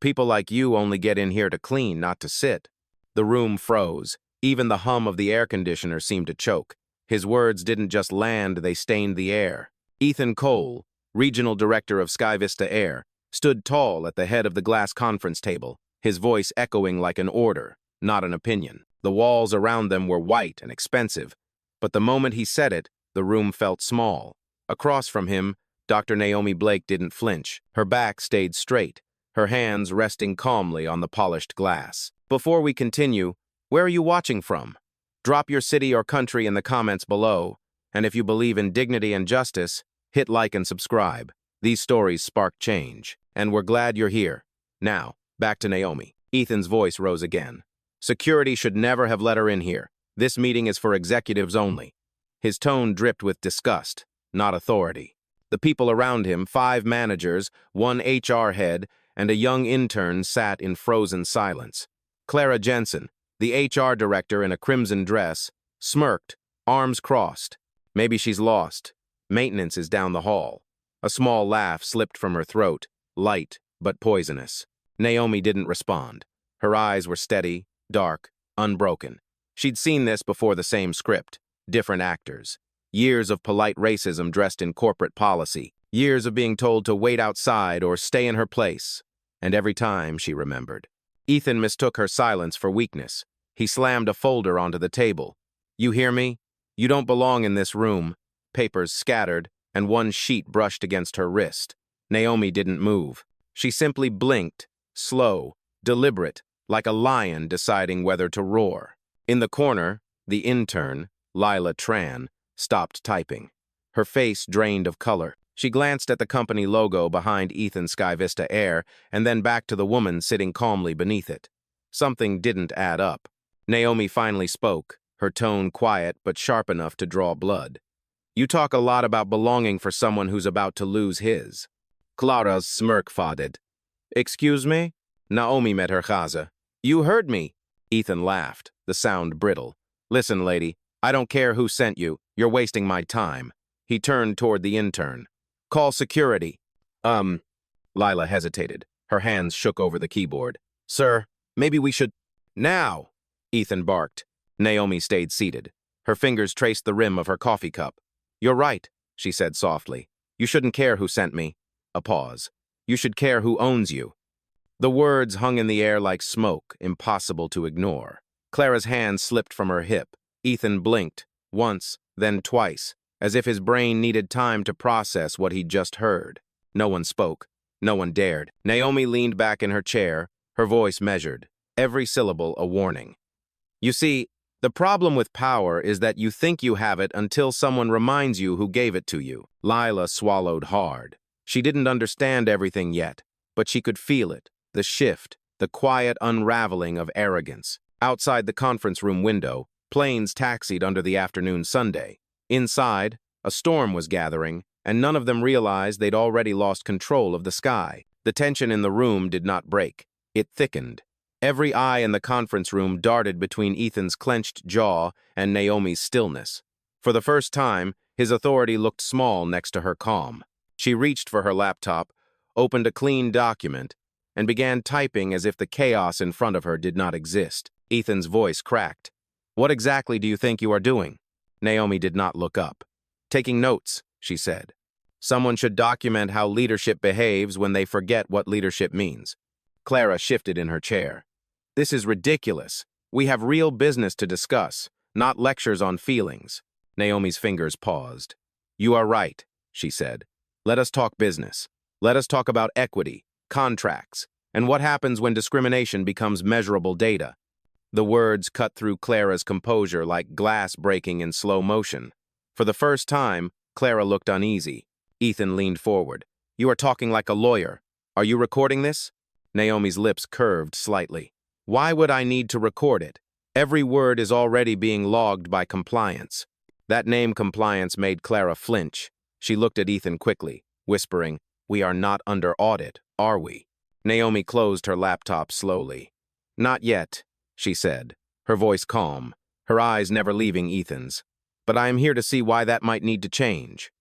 People like you only get in here to clean, not to sit." The room froze. Even the hum of the air conditioner seemed to choke. His words didn't just land, they stained the air. Ethan Cole, regional director of SkyVista Air, stood tall at the head of the glass conference table, his voice echoing like an order, not an opinion. The walls around them were white and expensive, but the moment he said it, the room felt small. Across from him, Dr. Naomi Blake didn't flinch. Her back stayed straight, her hands resting calmly on the polished glass. "Before we continue, where are you watching from? Drop your city or country in the comments below, and if you believe in dignity and justice, hit like and subscribe. These stories spark change, and we're glad you're here." Now, back to Naomi. Ethan's voice rose again. "Security should never have let her in here. This meeting is for executives only." His tone dripped with disgust, not authority. The people around him, 5 managers, 1 HR head, and a young intern sat in frozen silence. Clara Jensen, the HR director in a crimson dress, smirked, arms crossed. "Maybe she's lost. Maintenance is down the hall." A small laugh slipped from her throat, light but poisonous. Naomi didn't respond. Her eyes were steady, dark, unbroken. She'd seen this before the same script, different actors. Years of polite racism dressed in corporate policy. Years of being told to wait outside or stay in her place. And every time she remembered. Ethan mistook her silence for weakness. He slammed a folder onto the table. "You hear me? You don't belong in this room." Papers scattered, and 1 sheet brushed against her wrist. Naomi didn't move. She simply blinked, slow, deliberate, like a lion deciding whether to roar. In the corner, the intern, Lila Tran, stopped typing. Her face drained of color. She glanced at the company logo behind Ethan's SkyVista Air and then back to the woman sitting calmly beneath it. Something didn't add up. Naomi finally spoke, her tone quiet but sharp enough to draw blood. "You talk a lot about belonging for someone who's about to lose his." Clara's smirk faded. "Excuse me?" Naomi met her chaza. "You heard me." Ethan laughed, the sound brittle. "Listen, lady, I don't care who sent you. You're wasting my time." He turned toward the intern. "Call security." Lila hesitated. Her hands shook over the keyboard. "Sir, maybe we should—" "Now!" Ethan barked. Naomi stayed seated. Her fingers traced the rim of her coffee cup. "You're right," she said softly. "You shouldn't care who sent me." A pause. "You should care who owns you." The words hung in the air like smoke, impossible to ignore. Clara's hand slipped from her hip. Ethan blinked, once, then twice, as if his brain needed time to process what he'd just heard. No one spoke. No one dared. Naomi leaned back in her chair, her voice measured, every syllable a warning. "You see, the problem with power is that you think you have it until someone reminds you who gave it to you." Lila swallowed hard. She didn't understand everything yet, but she could feel it, the shift, the quiet unraveling of arrogance. Outside the conference room window, planes taxied under the afternoon Sunday. Inside, a storm was gathering, and none of them realized they'd already lost control of the sky. The tension in the room did not break. It thickened. Every eye in the conference room darted between Ethan's clenched jaw and Naomi's stillness. For the first time, his authority looked small next to her calm. She reached for her laptop, opened a clean document, and began typing as if the chaos in front of her did not exist. Ethan's voice cracked. "What exactly do you think you are doing?" Naomi did not look up. "Taking notes," she said. "Someone should document how leadership behaves when they forget what leadership means." Clara shifted in her chair. "This is ridiculous. We have real business to discuss, not lectures on feelings." Naomi's fingers paused. "You are right," she said. "Let us talk business. Let us talk about equity, contracts, and what happens when discrimination becomes measurable data." The words cut through Clara's composure like glass breaking in slow motion. For the first time, Clara looked uneasy. Ethan leaned forward. "You are talking like a lawyer. Are you recording this?" Naomi's lips curved slightly. "Why would I need to record it? Every word is already being logged by compliance." That name compliance made Clara flinch. She looked at Ethan quickly, whispering, "We are not under audit, are we?" Naomi closed her laptop slowly. "Not yet," she said, her voice calm, her eyes never leaving Ethan's. "But I am here to see why that might need to change."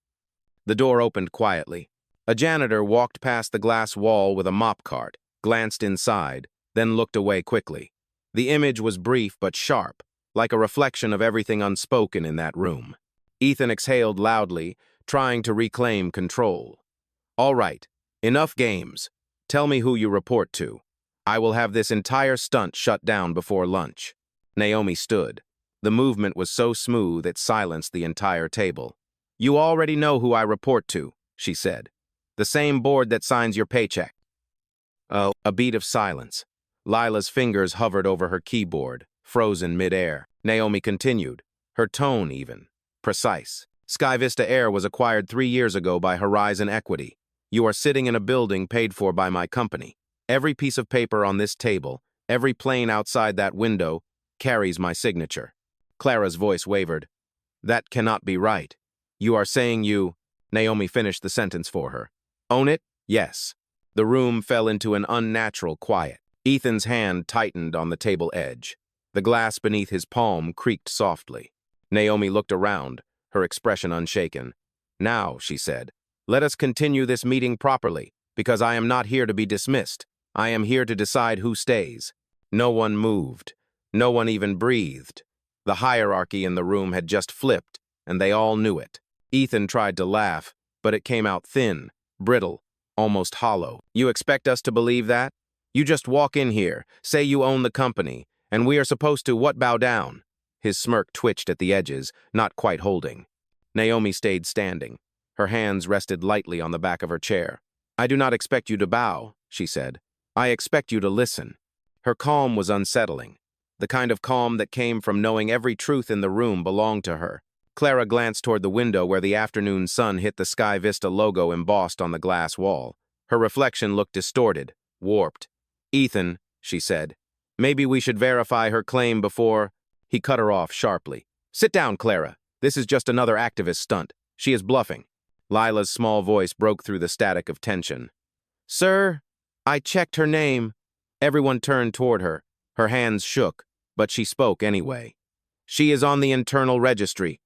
The door opened quietly. A janitor walked past the glass wall with a mop cart, glanced inside, then looked away quickly. The image was brief but sharp, like a reflection of everything unspoken in that room. Ethan exhaled loudly, trying to reclaim control. "All right, enough games. Tell me who you report to. I will have this entire stunt shut down before lunch." Naomi stood. The movement was so smooth it silenced the entire table. "You already know who I report to," she said. "The same board that signs your paycheck." Oh, a beat of silence. Lila's fingers hovered over her keyboard, frozen mid-air. Naomi continued, her tone even, precise. "SkyVista Air was acquired 3 years ago by Horizon Equity. You are sitting in a building paid for by my company. Every piece of paper on this table, every plane outside that window, carries my signature." Clara's voice wavered. "That cannot be right. You are saying you—" Naomi finished the sentence for her. "Own it? Yes." The room fell into an unnatural quiet. Ethan's hand tightened on the table edge. The glass beneath his palm creaked softly. Naomi looked around, her expression unshaken. "Now," she said, "let us continue this meeting properly, because I am not here to be dismissed. I am here to decide who stays." No one moved. No one even breathed. The hierarchy in the room had just flipped, and they all knew it. Ethan tried to laugh, but it came out thin, brittle, almost hollow. "You expect us to believe that? You just walk in here, say you own the company, and we are supposed to bow down?" His smirk twitched at the edges, not quite holding. Naomi stayed standing. Her hands rested lightly on the back of her chair. "I do not expect you to bow," she said. "I expect you to listen." Her calm was unsettling, the kind of calm that came from knowing every truth in the room belonged to her. Clara glanced toward the window where the afternoon sun hit the SkyVista logo embossed on the glass wall. Her reflection looked distorted, warped. "Ethan," she said, "maybe we should verify her claim before—" He cut her off sharply. "Sit down, Clara. This is just another activist stunt. She is bluffing." Lila's small voice broke through the static of tension. "Sir, I checked her name." Everyone turned toward her. Her hands shook, but she spoke anyway. "She is on the internal registry.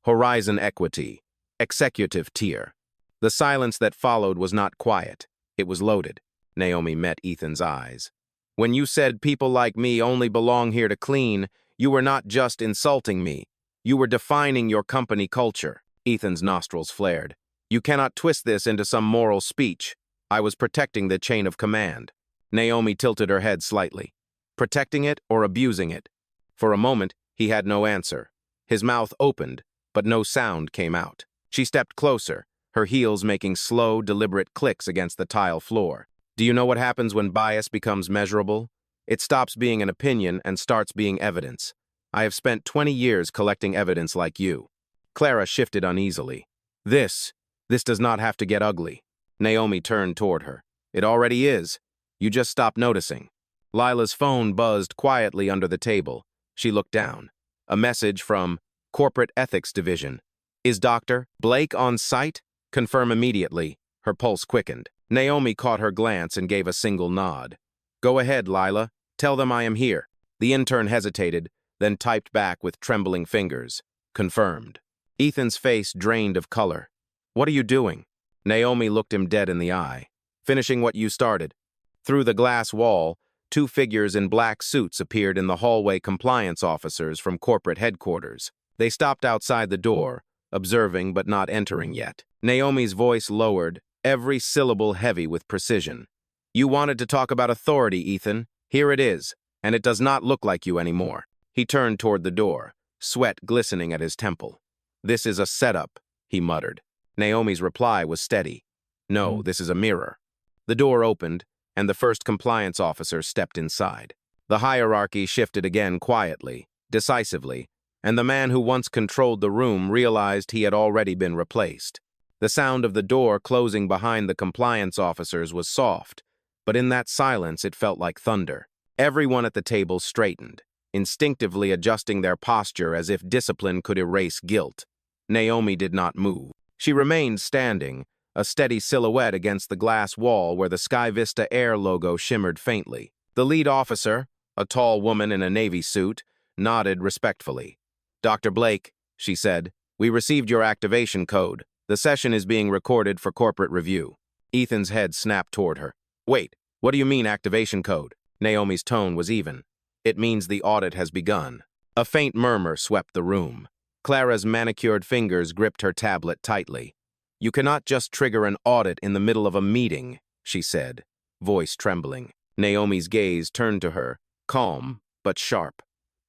Horizon Equity. Executive tier." The silence that followed was not quiet. It was loaded. Naomi met Ethan's eyes. "When you said people like me only belong here to clean, you were not just insulting me. You were defining your company culture." Ethan's nostrils flared. "You cannot twist this into some moral speech. I was protecting the chain of command." Naomi tilted her head slightly. Protecting it or abusing it? For a moment, he had no answer. His mouth opened, but no sound came out. She stepped closer, her heels making slow, deliberate clicks against the tile floor. "Do you know what happens when bias becomes measurable? It stops being an opinion and starts being evidence. I have spent 20 years collecting evidence like you." Clara shifted uneasily. This does not have to get ugly." Naomi turned toward her. "It already is. You just stopped noticing." Lila's phone buzzed quietly under the table. She looked down. A message from Corporate Ethics Division. "Is Dr. Blake on site? Confirm immediately." Her pulse quickened. Naomi caught her glance and gave a single nod. "Go ahead, Lila. Tell them I am here." The intern hesitated, then typed back with trembling fingers. "Confirmed." Ethan's face drained of color. "What are you doing?" Naomi looked him dead in the eye. "Finishing what you started." Through the glass wall, 2 figures in black suits appeared in the hallway compliance officers from corporate headquarters. They stopped outside the door, observing but not entering yet. Naomi's voice lowered, every syllable heavy with precision. "You wanted to talk about authority, Ethan. Here it is, and it does not look like you anymore." He turned toward the door, sweat glistening at his temple. "This is a setup," he muttered. Naomi's reply was steady. "No, this is a mirror." The door opened, and the first compliance officer stepped inside. The hierarchy shifted again quietly, decisively, and the man who once controlled the room realized he had already been replaced. The sound of the door closing behind the compliance officers was soft, but in that silence it felt like thunder. Everyone at the table straightened, instinctively adjusting their posture as if discipline could erase guilt. Naomi did not move. She remained standing, a steady silhouette against the glass wall where the SkyVista Air logo shimmered faintly. The lead officer, a tall woman in a navy suit, nodded respectfully. "Dr. Blake," she said, "we received your activation code. The session is being recorded for corporate review." Ethan's head snapped toward her. "Wait, What do you mean activation code? Naomi's tone was even. It means the audit has begun. A faint murmur swept the room. Clara's manicured fingers gripped her tablet tightly. You cannot just trigger an audit in the middle of a meeting, she said, voice trembling. Naomi's gaze turned to her, calm but sharp.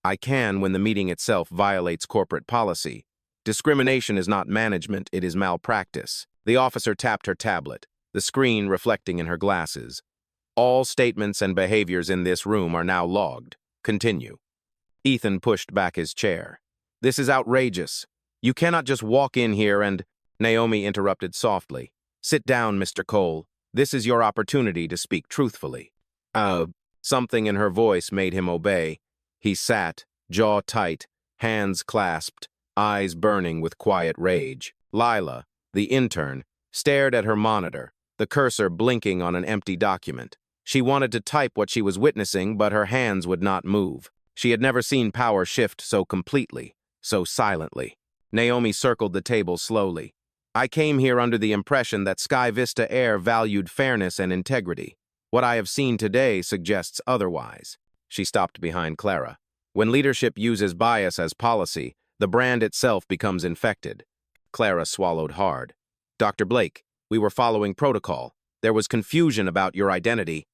I can when the meeting itself violates corporate policy. Discrimination is not management, it is malpractice. The officer tapped her tablet, the screen reflecting in her glasses. All statements and behaviors in this room are now logged. Continue. Ethan pushed back his chair. This is outrageous. You cannot just walk in here and... Naomi interrupted softly. Sit down, Mr. Cole. This is your opportunity to speak truthfully. Something in her voice made him obey. He sat, jaw tight, hands clasped, eyes burning with quiet rage. Lila, the intern, stared at her monitor, the cursor blinking on an empty document. She wanted to type what she was witnessing, but her hands would not move. She had never seen power shift so completely, so silently. Naomi circled the table slowly. I came here under the impression that SkyVista Air valued fairness and integrity. What I have seen today suggests otherwise. She stopped behind Clara. When leadership uses bias as policy, the brand itself becomes infected. Clara swallowed hard. Dr. Blake, we were following protocol. There was confusion about your identity.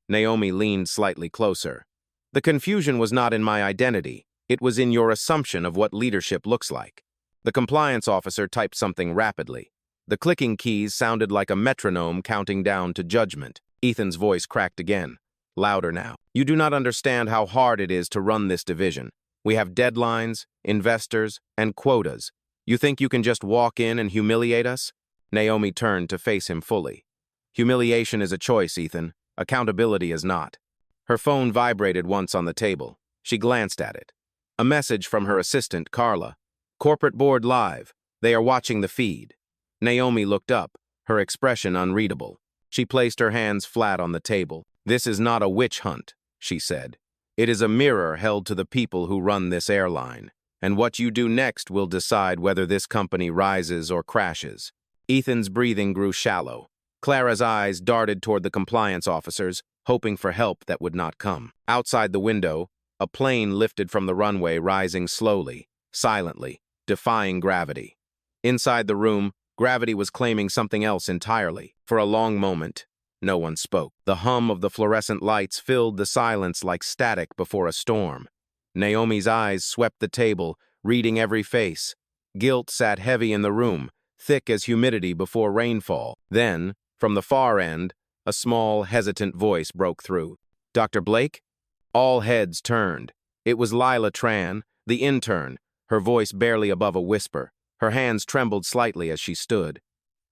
Naomi leaned slightly closer. The confusion was not in my identity. It was in your assumption of what leadership looks like. The compliance officer typed something rapidly. The clicking keys sounded like a metronome counting down to judgment. Ethan's voice cracked again, louder now. You do not understand how hard it is to run this division. We have deadlines, investors, and quotas. You think you can just walk in and humiliate us? Naomi turned to face him fully. Humiliation is a choice, Ethan. Accountability is not. Her phone vibrated once on the table. She glanced at it. A message from her assistant, Carla. Corporate board live. They are watching the feed. Naomi looked up, her expression unreadable. She placed her hands flat on the table. This is not a witch hunt, she said. It is a mirror held to the people who run this airline. And what you do next will decide whether this company rises or crashes. Ethan's breathing grew shallow. Clara's eyes darted toward the compliance officers, hoping for help that would not come. Outside the window, a plane lifted from the runway, rising slowly, silently, defying gravity. Inside the room, gravity was claiming something else entirely. For a long moment, no one spoke. The hum of the fluorescent lights filled the silence like static before a storm. Naomi's eyes swept the table, reading every face. Guilt sat heavy in the room, thick as humidity before rainfall. Then, from the far end, a small, hesitant voice broke through. Dr. Blake? All heads turned. It was Lila Tran, the intern, her voice barely above a whisper. Her hands trembled slightly as she stood.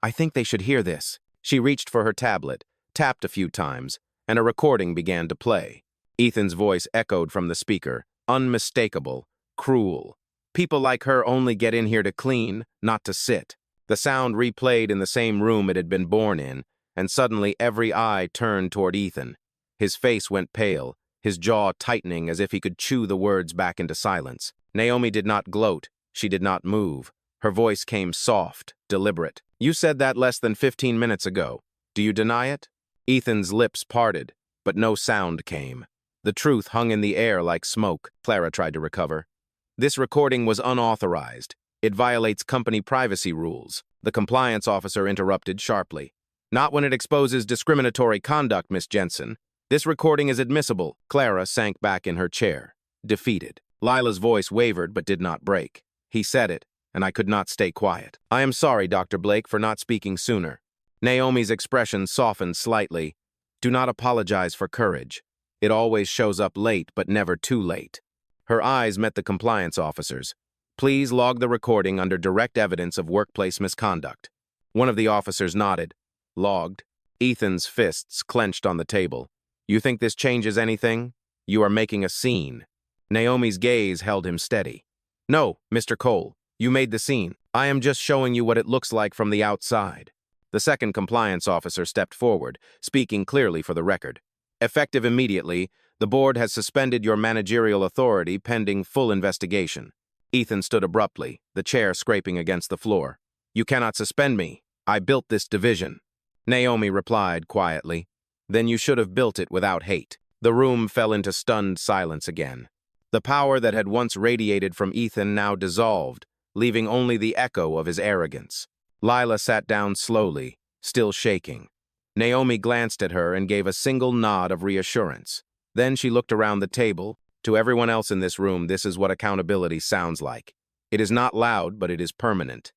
I think they should hear this. She reached for her tablet, tapped a few times, and a recording began to play. Ethan's voice echoed from the speaker, unmistakable, cruel. People like her only get in here to clean, not to sit. The sound replayed in the same room it had been born in, and suddenly every eye turned toward Ethan. His face went pale, his jaw tightening as if he could chew the words back into silence. Naomi did not gloat. She did not move. Her voice came soft, deliberate. You said that less than 15 minutes ago. Do you deny it? Ethan's lips parted, but no sound came. The truth hung in the air like smoke. Clara tried to recover. This recording was unauthorized. It violates company privacy rules. The compliance officer interrupted sharply. Not when it exposes discriminatory conduct, Miss Jensen. This recording is admissible. Clara sank back in her chair, defeated. Lila's voice wavered but did not break. He said it, and I could not stay quiet. I am sorry, Dr. Blake, for not speaking sooner. Naomi's expression softened slightly. Do not apologize for courage. It always shows up late, but never too late. Her eyes met the compliance officers. Please log the recording under direct evidence of workplace misconduct. One of the officers nodded. Logged. Ethan's fists clenched on the table. You think this changes anything? You are making a scene. Naomi's gaze held him steady. No, Mr. Cole, you made the scene. I am just showing you what it looks like from the outside. The second compliance officer stepped forward, speaking clearly for the record. Effective immediately, the board has suspended your managerial authority pending full investigation. Ethan stood abruptly, the chair scraping against the floor. You cannot suspend me. I built this division. Naomi replied quietly. Then you should have built it without hate. The room fell into stunned silence again. The power that had once radiated from Ethan now dissolved, leaving only the echo of his arrogance. Lila sat down slowly, still shaking. Naomi glanced at her and gave a single nod of reassurance. Then she looked around the table. To everyone else in this room, this is what accountability sounds like. It is not loud, but it is permanent.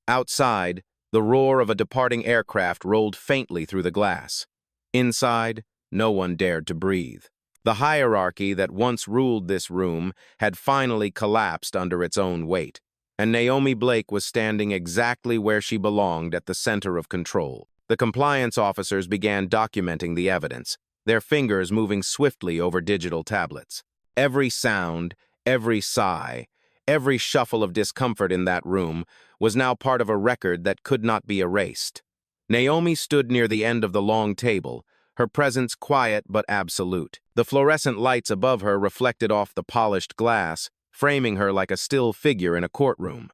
Outside, the roar of a departing aircraft rolled faintly through the glass. Inside, no one dared to breathe. The hierarchy that once ruled this room had finally collapsed under its own weight, and Naomi Blake was standing exactly where she belonged at the center of control. The compliance officers began documenting the evidence, their fingers moving swiftly over digital tablets. Every sound, every sigh, every shuffle of discomfort in that room was now part of a record that could not be erased. Naomi stood near the end of the long table, her presence quiet but absolute. The fluorescent lights above her reflected off the polished glass, framing her like a still figure in a courtroom.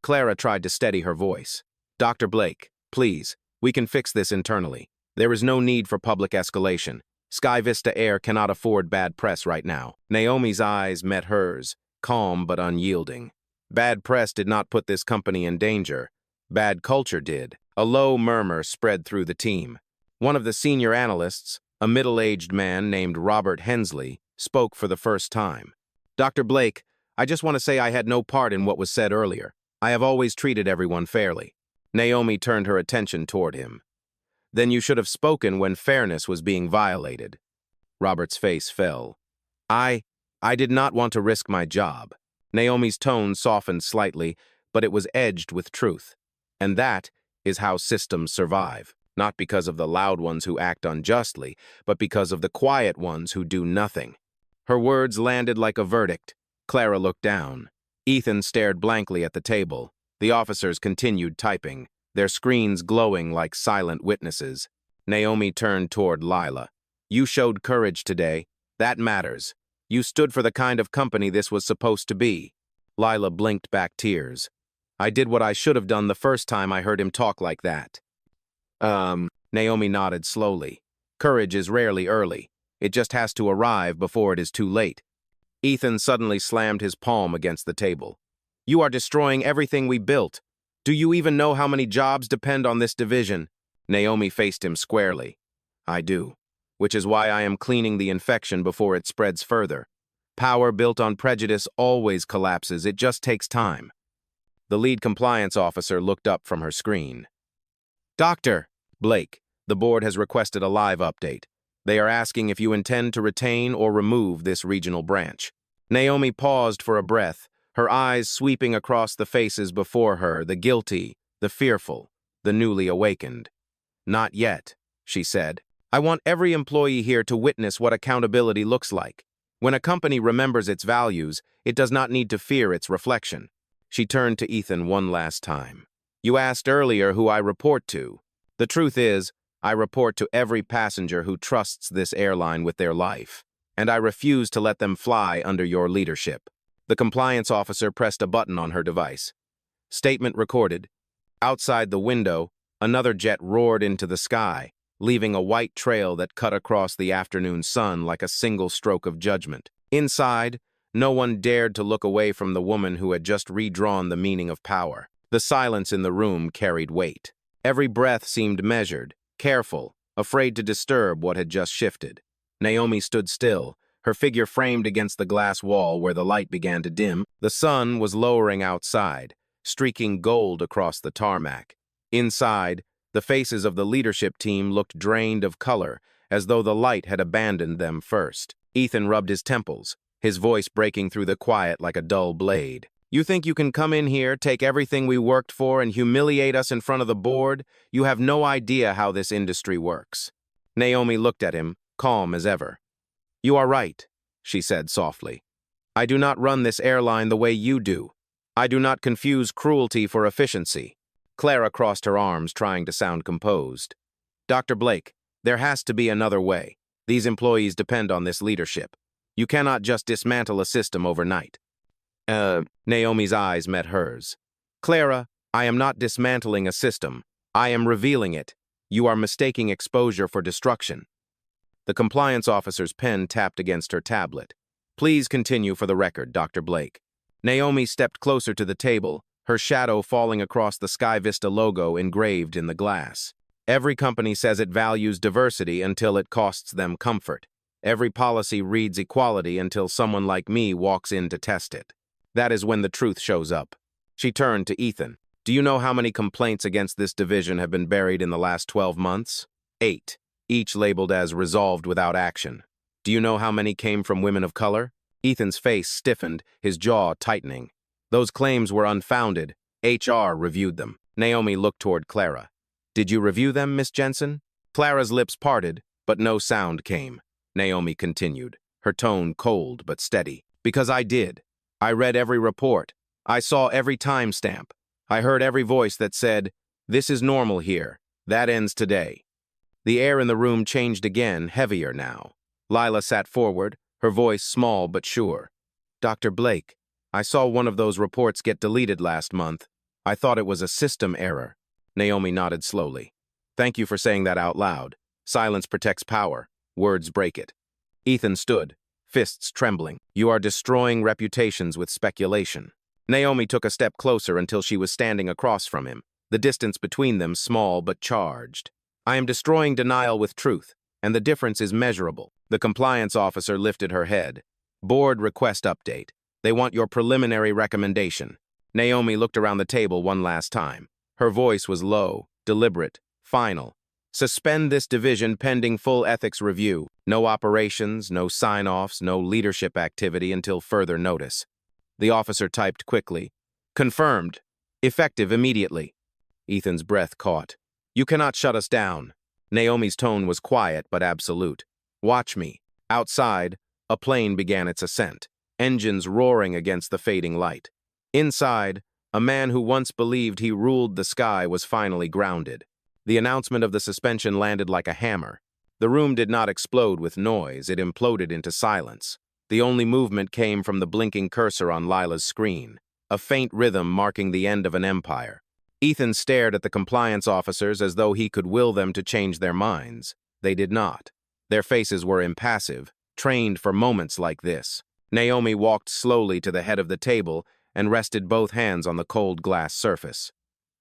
Clara tried to steady her voice. "Dr. Blake, please, we can fix this internally. There is no need for public escalation. SkyVista Air cannot afford bad press right now." Naomi's eyes met hers, calm but unyielding. Bad press did not put this company in danger. Bad culture did. A low murmur spread through the team. One of the senior analysts, a middle-aged man named Robert Hensley, spoke for the first time. "Dr. Blake, I just want to say I had no part in what was said earlier. I have always treated everyone fairly." Naomi turned her attention toward him. "Then you should have spoken when fairness was being violated." Robert's face fell. I did not want to risk my job." Naomi's tone softened slightly, but it was edged with truth. "And that is how systems survive. Not because of the loud ones who act unjustly, but because of the quiet ones who do nothing." Her words landed like a verdict. Clara looked down. Ethan stared blankly at the table. The officers continued typing, their screens glowing like silent witnesses. Naomi turned toward Lila. "You showed courage today. That matters. You stood for the kind of company this was supposed to be." Lila blinked back tears. "I did what I should have done the first time I heard him talk like that." Naomi nodded slowly. "Courage is rarely early. It just has to arrive before it is too late." Ethan suddenly slammed his palm against the table. "You are destroying everything we built. Do you even know how many jobs depend on this division?" Naomi faced him squarely. "I do, which is why I am cleaning the infection before it spreads further. Power built on prejudice always collapses. It just takes time." The lead compliance officer looked up from her screen. "Dr. Blake, the board has requested a live update. They are asking if you intend to retain or remove this regional branch." Naomi paused for a breath, her eyes sweeping across the faces before her, the guilty, the fearful, the newly awakened. "Not yet," she said. "I want every employee here to witness what accountability looks like. When a company remembers its values, it does not need to fear its reflection." She turned to Ethan one last time. "You asked earlier who I report to. The truth is, I report to every passenger who trusts this airline with their life, and I refuse to let them fly under your leadership." The compliance officer pressed a button on her device. Statement recorded. Outside the window, another jet roared into the sky, leaving a white trail that cut across the afternoon sun like a single stroke of judgment. Inside, no one dared to look away from the woman who had just redrawn the meaning of power. The silence in the room carried weight. Every breath seemed measured, careful, afraid to disturb what had just shifted. Naomi stood still, her figure framed against the glass wall where the light began to dim. The sun was lowering outside, streaking gold across the tarmac. Inside, the faces of the leadership team looked drained of color, as though the light had abandoned them first. Ethan rubbed his temples, his voice breaking through the quiet like a dull blade. "You think you can come in here, take everything we worked for, and humiliate us in front of the board? You have no idea how this industry works." Naomi looked at him, calm as ever. "You are right," she said softly. "I do not run this airline the way you do. I do not confuse cruelty for efficiency." Clara crossed her arms, trying to sound composed. "Dr. Blake, there has to be another way. These employees depend on this leadership. You cannot just dismantle a system overnight." Naomi's eyes met hers. "Clara, I am not dismantling a system. I am revealing it. You are mistaking exposure for destruction." The compliance officer's pen tapped against her tablet. Please continue for the record, Dr. Blake. Naomi stepped closer to the table, her shadow falling across the SkyVista logo engraved in the glass. Every company says it values diversity until it costs them comfort. Every policy reads equality until someone like me walks in to test it. That is when the truth shows up. She turned to Ethan. Do you know how many complaints against this division have been buried in the last 12 months? 8, each labeled as resolved without action. Do you know how many came from women of color? Ethan's face stiffened, his jaw tightening. Those claims were unfounded. HR reviewed them. Naomi looked toward Clara. Did you review them, Miss Jensen? Clara's lips parted, but no sound came. Naomi continued, her tone cold but steady. Because I did. I read every report. I saw every timestamp. I heard every voice that said, this is normal here. That ends today. The air in the room changed again, heavier now. Lila sat forward, her voice small but sure. Dr. Blake, I saw one of those reports get deleted last month. I thought it was a system error. Naomi nodded slowly. Thank you for saying that out loud. Silence protects power. Words break it. Ethan stood, fists trembling. You are destroying reputations with speculation. Naomi took a step closer until she was standing across from him, the distance between them small but charged. I am destroying denial with truth, and the difference is measurable. The compliance officer lifted her head. Board request update. They want your preliminary recommendation. Naomi looked around the table one last time. Her voice was low, deliberate, final. Suspend this division pending full ethics review. No operations, no sign-offs, no leadership activity until further notice. The officer typed quickly. Confirmed. Effective immediately. Ethan's breath caught. You cannot shut us down. Naomi's tone was quiet but absolute. Watch me. Outside, a plane began its ascent, engines roaring against the fading light. Inside, a man who once believed he ruled the sky was finally grounded. The announcement of the suspension landed like a hammer. The room did not explode with noise, it imploded into silence. The only movement came from the blinking cursor on Lila's screen, a faint rhythm marking the end of an empire. Ethan stared at the compliance officers as though he could will them to change their minds. They did not. Their faces were impassive, trained for moments like this. Naomi walked slowly to the head of the table and rested both hands on the cold glass surface.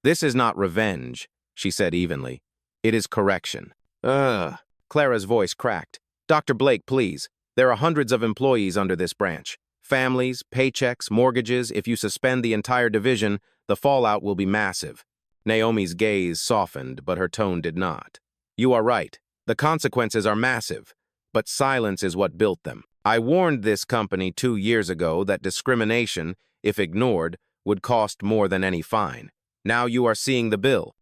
This is not revenge, she said evenly. It is correction. Clara's voice cracked. Dr. Blake, please. There are hundreds of employees under this branch. Families, paychecks, mortgages. If you suspend the entire division, the fallout will be massive. Naomi's gaze softened, but her tone did not. You are right. The consequences are massive, but silence is what built them. I warned this company 2 years ago that discrimination, if ignored, would cost more than any fine. Now you are seeing the bill.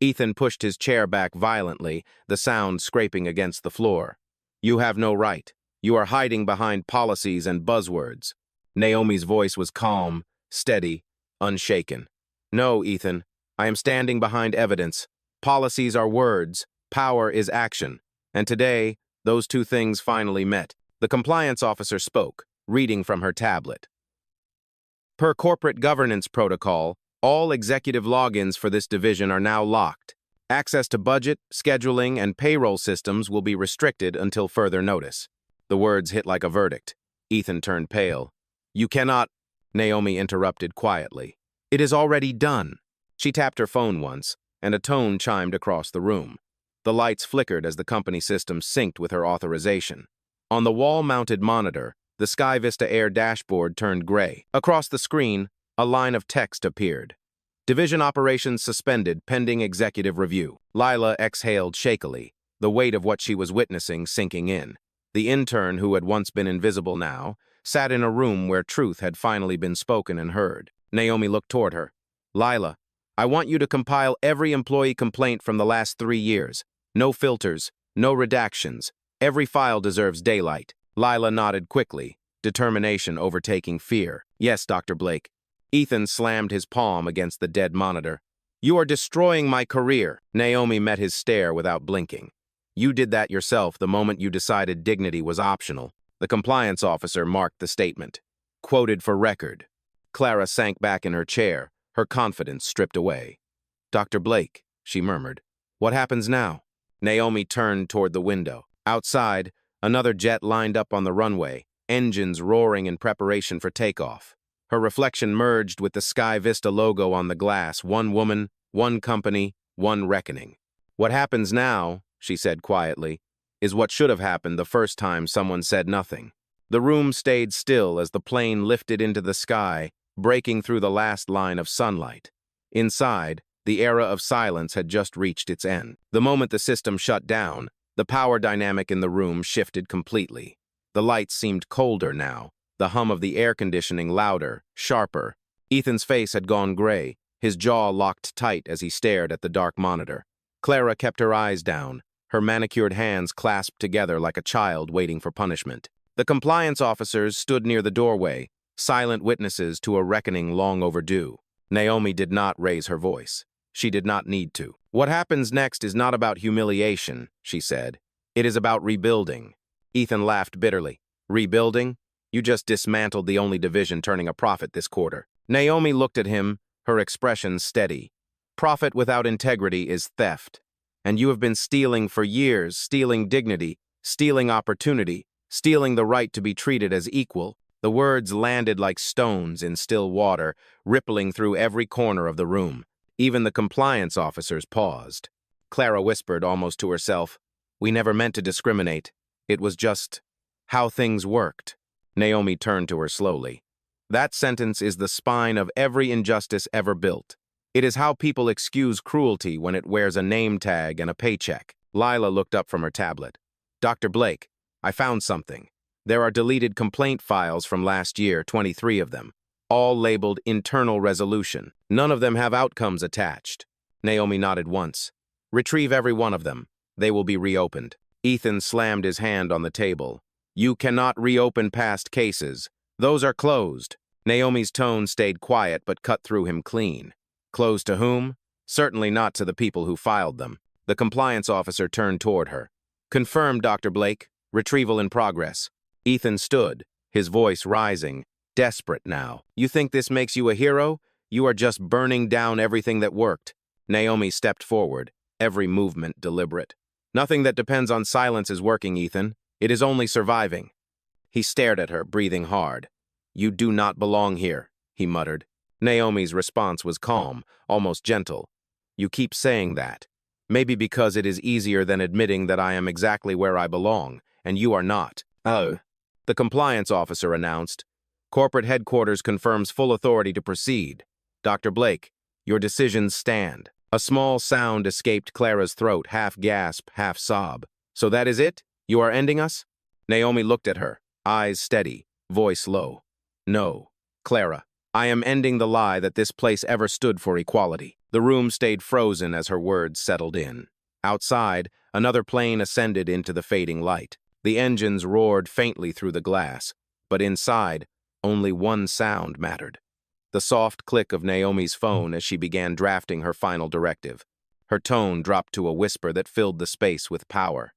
Ethan pushed his chair back violently, the sound scraping against the floor. You have no right. You are hiding behind policies and buzzwords. Naomi's voice was calm, steady, unshaken. No, Ethan. I am standing behind evidence. Policies are words. Power is action. And today, those two things finally met. The compliance officer spoke, reading from her tablet. Per corporate governance protocol, all executive logins for this division are now locked. Access to budget, scheduling, and payroll systems will be restricted until further notice. The words hit like a verdict. Ethan turned pale. You cannot, Naomi interrupted quietly. It is already done. She tapped her phone once, and a tone chimed across the room. The lights flickered as the company system synced with her authorization. On the wall-mounted monitor, the SkyVista Air dashboard turned gray. Across the screen, a line of text appeared. Division operations suspended pending executive review. Lila exhaled shakily, the weight of what she was witnessing sinking in. The intern, who had once been invisible now, sat in a room where truth had finally been spoken and heard. Naomi looked toward her. Lila, I want you to compile every employee complaint from the last 3 years. No filters, no redactions. Every file deserves daylight. Lila nodded quickly, determination overtaking fear. Yes, Dr. Blake. Ethan slammed his palm against the dead monitor. You are destroying my career. Naomi met his stare without blinking. You did that yourself the moment you decided dignity was optional. The compliance officer marked the statement. Quoted for record. Clara sank back in her chair, her confidence stripped away. Dr. Blake, she murmured. What happens now? Naomi turned toward the window. Outside, another jet lined up on the runway, engines roaring in preparation for takeoff. Her reflection merged with the SkyVista logo on the glass, one woman, one company, one reckoning. What happens now, she said quietly, is what should have happened the first time someone said nothing. The room stayed still as the plane lifted into the sky, breaking through the last line of sunlight. Inside, the era of silence had just reached its end. The moment the system shut down, the power dynamic in the room shifted completely. The lights seemed colder now, the hum of the air conditioning louder, sharper. Ethan's face had gone gray, his jaw locked tight as he stared at the dark monitor. Clara kept her eyes down, her manicured hands clasped together like a child waiting for punishment. The compliance officers stood near the doorway, silent witnesses to a reckoning long overdue. Naomi did not raise her voice. She did not need to. What happens next is not about humiliation, she said. It is about rebuilding. Ethan laughed bitterly. Rebuilding? You just dismantled the only division turning a profit this quarter. Naomi looked at him, her expression steady. Profit without integrity is theft. And you have been stealing for years, stealing dignity, stealing opportunity, stealing the right to be treated as equal. The words landed like stones in still water, rippling through every corner of the room. Even the compliance officers paused. Clara whispered almost to herself, "We never meant to discriminate. It was just how things worked." Naomi turned to her slowly. That sentence is the spine of every injustice ever built. It is how people excuse cruelty when it wears a name tag and a paycheck. Lila looked up from her tablet. "Dr. Blake, I found something. There are deleted complaint files from last year, 23 of them, all labeled internal resolution. None of them have outcomes attached." Naomi nodded once. "Retrieve every one of them. They will be reopened." Ethan slammed his hand on the table. "You cannot reopen past cases. Those are closed." Naomi's tone stayed quiet but cut through him clean. Closed to whom? Certainly not to the people who filed them. The compliance officer turned toward her. "Confirmed, Dr. Blake. Retrieval in progress." Ethan stood, his voice rising, desperate now. "You think this makes you a hero? You are just burning down everything that worked." Naomi stepped forward, every movement deliberate. "Nothing that depends on silence is working, Ethan. It is only surviving." He stared at her, breathing hard. "You do not belong here," he muttered. Naomi's response was calm, almost gentle. "You keep saying that. Maybe because it is easier than admitting that I am exactly where I belong, and you are not." "Oh." The compliance officer announced. "Corporate headquarters confirms full authority to proceed. Dr. Blake, your decisions stand." A small sound escaped Clara's throat, half gasp, half sob. "So that is it? You are ending us?" Naomi looked at her, eyes steady, voice low. "No, Clara. I am ending the lie that this place ever stood for equality." The room stayed frozen as her words settled in. Outside, another plane ascended into the fading light. The engines roared faintly through the glass, but inside, only one sound mattered. The soft click of Naomi's phone as she began drafting her final directive. Her tone dropped to a whisper that filled the space with power.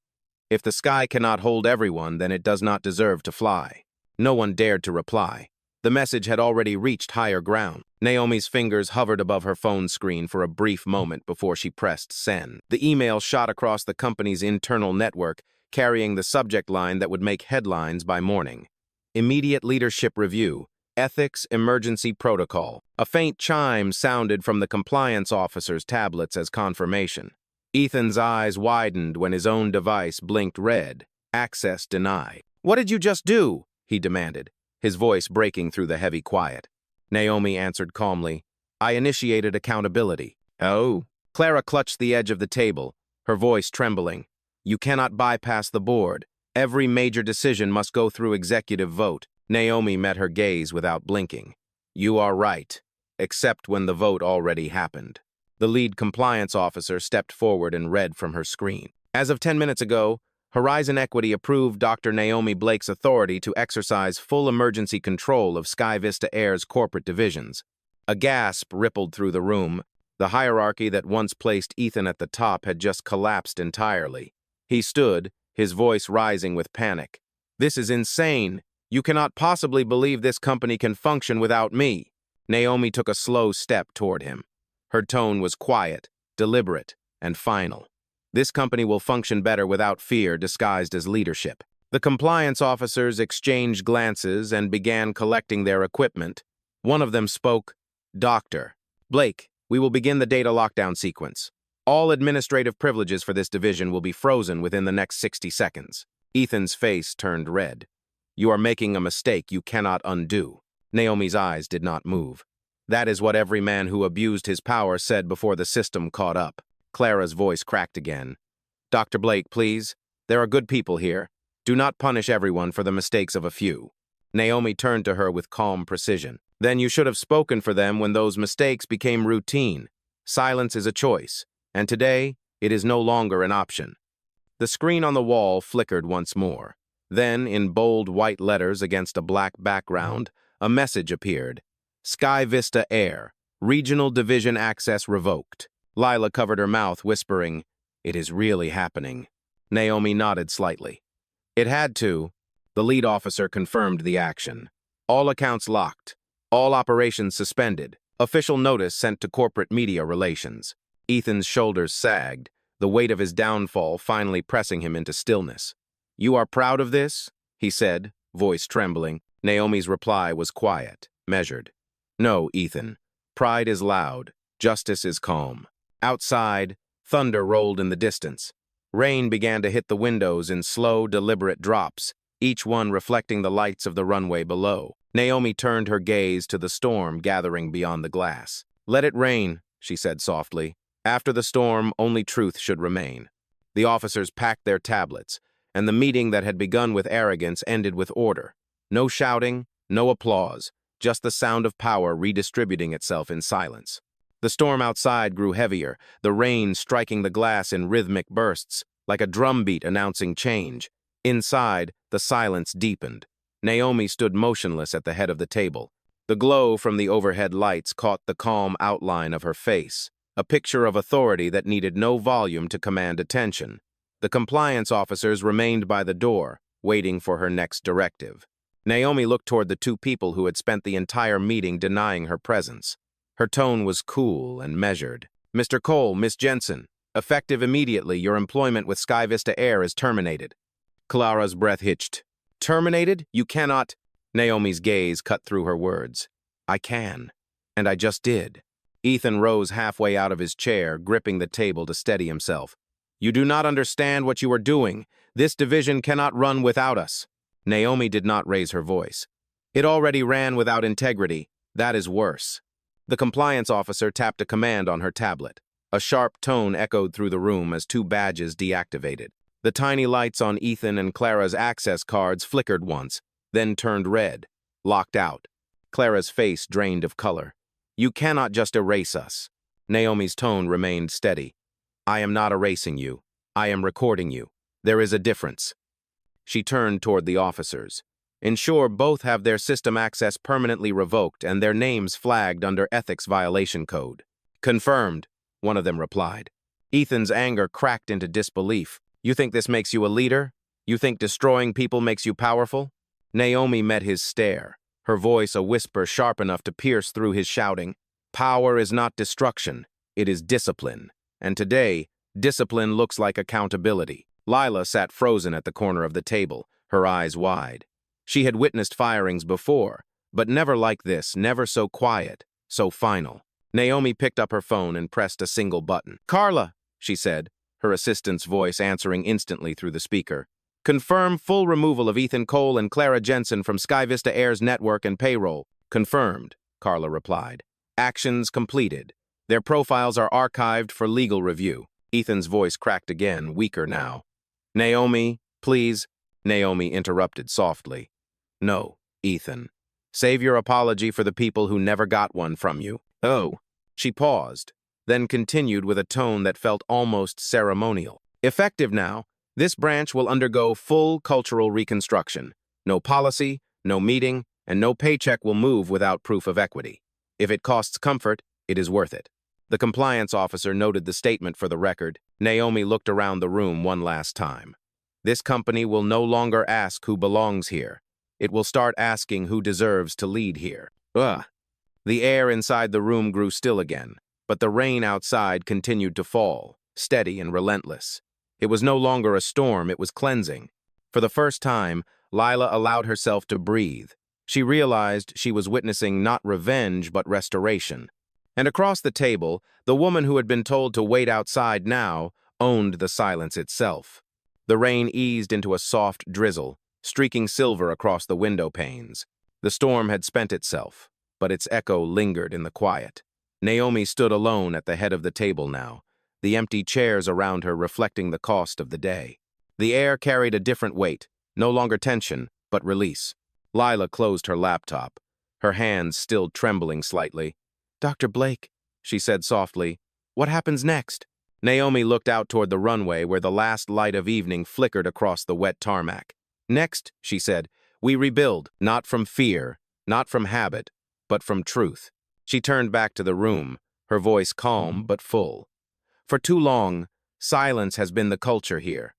"If the sky cannot hold everyone, then it does not deserve to fly." No one dared to reply. The message had already reached higher ground. Naomi's fingers hovered above her phone screen for a brief moment before she pressed send. The email shot across the company's internal network, carrying the subject line that would make headlines by morning. "Immediate leadership review. Ethics emergency protocol." A faint chime sounded from the compliance officer's tablets as confirmation. Ethan's eyes widened when his own device blinked red. "Access denied." "What did you just do?" he demanded, his voice breaking through the heavy quiet. Naomi answered calmly, "I initiated accountability." "Oh." Clara clutched the edge of the table, her voice trembling. "You cannot bypass the board. Every major decision must go through executive vote." Naomi met her gaze without blinking. "You are right, except when the vote already happened." The lead compliance officer stepped forward and read from her screen. "As of 10 minutes ago, Horizon Equity approved Dr. Naomi Blake's authority to exercise full emergency control of SkyVista Air's corporate divisions." A gasp rippled through the room. The hierarchy that once placed Ethan at the top had just collapsed entirely. He stood, his voice rising with panic. "This is insane. You cannot possibly believe this company can function without me." Naomi took a slow step toward him. Her tone was quiet, deliberate, and final. This company will function better without fear disguised as leadership. The compliance officers exchanged glances and began collecting their equipment. One of them spoke, "Dr. Blake, we will begin the data lockdown sequence. All administrative privileges for this division will be frozen within the next 60 seconds. Ethan's face turned red. You are making a mistake you cannot undo. Naomi's eyes did not move. That is what every man who abused his power said before the system caught up. Clara's voice cracked again. Dr. Blake, please. There are good people here. Do not punish everyone for the mistakes of a few. Naomi turned to her with calm precision. Then you should have spoken for them when those mistakes became routine. Silence is a choice, and today it is no longer an option. The screen on the wall flickered once more. Then, in bold white letters against a black background, a message appeared. SkyVista Air, Regional Division Access Revoked. Lila covered her mouth, whispering, "It is really happening." Naomi nodded slightly. It had to. The lead officer confirmed the action. All accounts locked. All operations suspended. Official notice sent to corporate media relations. Ethan's shoulders sagged, the weight of his downfall finally pressing him into stillness. You are proud of this? He said, voice trembling. Naomi's reply was quiet, measured. No, Ethan. Pride is loud. Justice is calm. Outside, thunder rolled in the distance. Rain began to hit the windows in slow, deliberate drops, each one reflecting the lights of the runway below. Naomi turned her gaze to the storm gathering beyond the glass. Let it rain, she said softly. After the storm, only truth should remain. The officers packed their tablets, and the meeting that had begun with arrogance ended with order. No shouting, no applause, just the sound of power redistributing itself in silence. The storm outside grew heavier, the rain striking the glass in rhythmic bursts, like a drumbeat announcing change. Inside, the silence deepened. Naomi stood motionless at the head of the table. The glow from the overhead lights caught the calm outline of her face, a picture of authority that needed no volume to command attention. The compliance officers remained by the door, waiting for her next directive. Naomi looked toward the two people who had spent the entire meeting denying her presence. Her tone was cool and measured. Mr. Cole, Miss Jensen, effective immediately, your employment with SkyVista Air is terminated. Clara's breath hitched. Terminated? You cannot. Naomi's gaze cut through her words. I can. And I just did. Ethan rose halfway out of his chair, gripping the table to steady himself. You do not understand what you are doing. This division cannot run without us. Naomi did not raise her voice. It already ran without integrity. That is worse. The compliance officer tapped a command on her tablet. A sharp tone echoed through the room as two badges deactivated. The tiny lights on Ethan and Clara's access cards flickered once, then turned red, locked out. Clara's face drained of color. You cannot just erase us. Naomi's tone remained steady. I am not erasing you. I am recording you. There is a difference. She turned toward the officers. Ensure both have their system access permanently revoked and their names flagged under ethics violation code. Confirmed, one of them replied. Ethan's anger cracked into disbelief. You think this makes you a leader? You think destroying people makes you powerful? Naomi met his stare, her voice a whisper sharp enough to pierce through his shouting. Power is not destruction, it is discipline. And today, discipline looks like accountability. Lila sat frozen at the corner of the table, her eyes wide. She had witnessed firings before, but never like this, never so quiet, so final. Naomi picked up her phone and pressed a single button. Carla, she said, her assistant's voice answering instantly through the speaker. Confirm full removal of Ethan Cole and Clara Jensen from SkyVista Air's network and payroll. Confirmed, Carla replied. Actions completed. Their profiles are archived for legal review. Ethan's voice cracked again, weaker now. Naomi, please. Naomi interrupted softly. No, Ethan. Save your apology for the people who never got one from you. Oh. She paused, then continued with a tone that felt almost ceremonial. Effective now, this branch will undergo full cultural reconstruction. No policy, no meeting, and no paycheck will move without proof of equity. If it costs comfort, it is worth it. The compliance officer noted the statement for the record. Naomi looked around the room one last time. This company will no longer ask who belongs here. It will start asking who deserves to lead here. Ugh. The air inside the room grew still again, but the rain outside continued to fall, steady and relentless. It was no longer a storm, it was cleansing. For the first time, Lila allowed herself to breathe. She realized she was witnessing not revenge, but restoration. And across the table, the woman who had been told to wait outside now owned the silence itself. The rain eased into a soft drizzle, streaking silver across the window panes. The storm had spent itself, but its echo lingered in the quiet. Naomi stood alone at the head of the table now, the empty chairs around her reflecting the cost of the day. The air carried a different weight, no longer tension, but release. Lila closed her laptop, her hands still trembling slightly. "Dr. Blake," she said softly, "what happens next?" Naomi looked out toward the runway where the last light of evening flickered across the wet tarmac. "Next," she said, "we rebuild, not from fear, not from habit, but from truth." She turned back to the room, her voice calm but full. For too long, silence has been the culture here.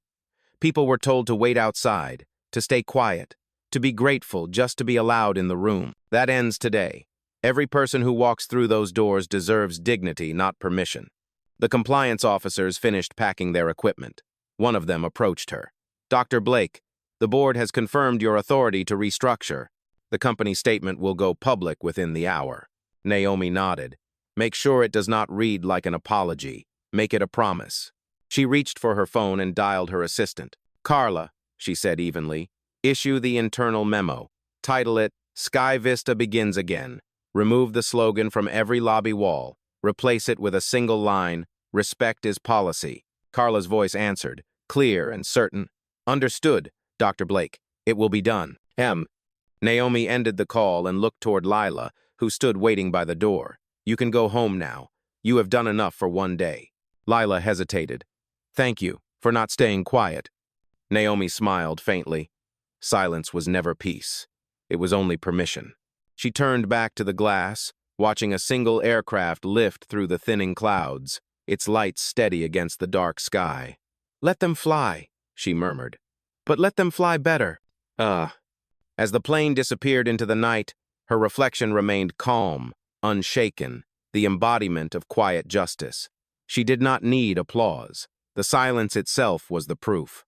People were told to wait outside, to stay quiet, to be grateful just to be allowed in the room. That ends today. Every person who walks through those doors deserves dignity, not permission. The compliance officers finished packing their equipment. One of them approached her. "Dr. Blake, the board has confirmed your authority to restructure. The company statement will go public within the hour." Naomi nodded. "Make sure it does not read like an apology. Make it a promise." She reached for her phone and dialed her assistant. "Carla," she said evenly, "issue the internal memo. Title it, SkyVista Begins Again. Remove the slogan from every lobby wall. Replace it with a single line, respect is policy." Carla's voice answered, clear and certain. "Understood, Dr. Blake. It will be done." Naomi ended the call and looked toward Lila, who stood waiting by the door. "You can go home now. You have done enough for one day." Lila hesitated. "Thank you for not staying quiet." Naomi smiled faintly. Silence was never peace. It was only permission. She turned back to the glass, watching a single aircraft lift through the thinning clouds, its lights steady against the dark sky. "Let them fly," she murmured. "But let them fly better." As the plane disappeared into the night, her reflection remained calm, unshaken, the embodiment of quiet justice. She did not need applause. The silence itself was the proof.